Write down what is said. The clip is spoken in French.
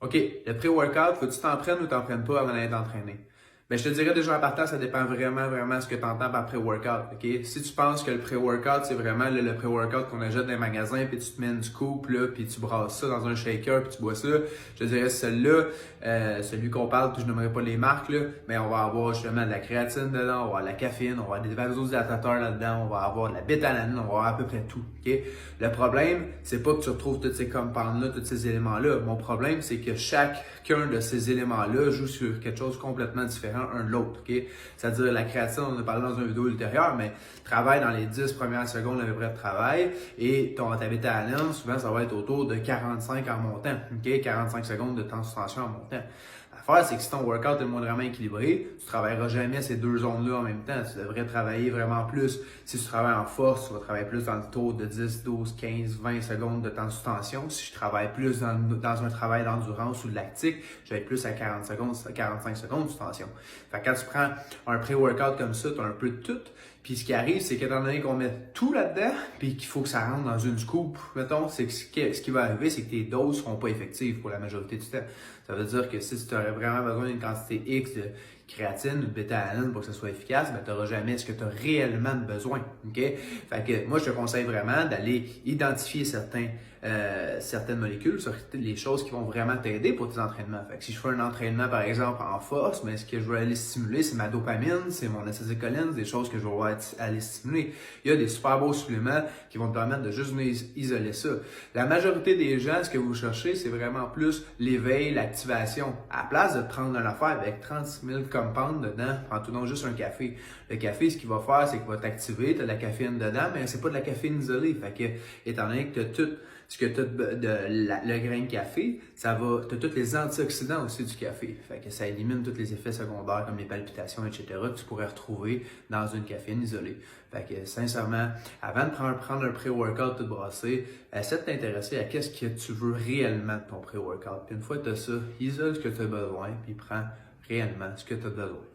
OK, le pré-workout, faut que tu t'entraînes ou t'entraînes pas avant d'aller t'entraîner? Ben, je te dirais déjà en partant, ça dépend vraiment ce que tu entends par pré-workout. OK? Si tu penses que le pré-workout, c'est vraiment le pré-workout qu'on achète dans les magasins, puis tu te mets une scoop, là, puis tu brasses ça dans un shaker, puis tu bois ça, je te dirais celui-là, celui qu'on parle, puis je n'aimerais pas les marques, là, mais on va avoir justement de la créatine dedans, on va avoir de la caféine, on va avoir des vasodilatateurs là-dedans, on va avoir de la bétalanine, on va avoir à peu près tout. OK? Le problème, c'est pas que tu retrouves tous ces compounds-là, tous ces éléments-là. Mon problème, c'est que chacun de ces éléments-là joue sur quelque chose de complètement différent un de l'autre. Okay? C'est-à-dire la créatine, on en a parlé dans une vidéo ultérieure, mais travaille dans les 10 premières secondes à peu près de travail et ta bétalanine, souvent, ça va être autour de 45 en montant. Okay? 45 secondes de temps de tension en montant. L'affaire, c'est que si ton workout est moindrement équilibré, tu ne travailleras jamais ces deux zones-là en même temps. Tu devrais travailler vraiment plus. Si tu travailles en force, tu vas travailler plus dans le taux de 10, 12, 15, 20 secondes de temps de tension. Si je travaille plus dans un travail d'endurance ou de lactique, je vais être plus à 40 secondes, 45 secondes de tension. Fait que quand tu prends un pré-workout comme ça, tu as un peu de tout. Puis ce qui arrive, c'est qu'étant donné qu'on met tout là-dedans, puis qu'il faut que ça rentre dans une scoop, mettons, c'est que ce qui va arriver, c'est que tes doses ne seront pas effectives pour la majorité du temps. Ça veut dire que si tu aurais vraiment besoin d'une quantité X de créatine ou de bêta-alanine pour que ce soit efficace, ben, tu n'auras jamais ce que tu as réellement besoin. OK? Fait que moi, je te conseille vraiment d'aller identifier certaines molécules, les choses qui vont vraiment t'aider pour tes entraînements. Fait que si je fais un entraînement, par exemple, en force, mais ce que je veux aller stimuler, c'est ma dopamine, c'est mon acétylcholine, c'est des choses que je vais aller stimuler. Il y a des super beaux suppléments qui vont te permettre de juste venir isoler ça. La majorité des gens, ce que vous cherchez, c'est vraiment plus l'éveil, l'activation. À la place de te prendre une affaire avec 36 000 compounds dedans, prends-toi donc juste un café. Le café, ce qu'il va faire, c'est qu'il va t'activer, tu as de la caféine dedans, mais c'est pas de la caféine isolée. Fait que, étant donné que tu as tout ce que tu as le grain de café, tu as tous les antioxydants aussi du café. Fait que ça élimine tous les effets secondaires comme les palpitations, etc. que tu pourrais retrouver dans une caféine isolée. Fait que sincèrement, avant de prendre un pré-workout tout brassé, essaie de t'intéresser à qu'est-ce que tu veux réellement de ton pré-workout. Puis une fois que tu as ça, isole ce que tu as besoin, puis prends réellement ce que tu as besoin.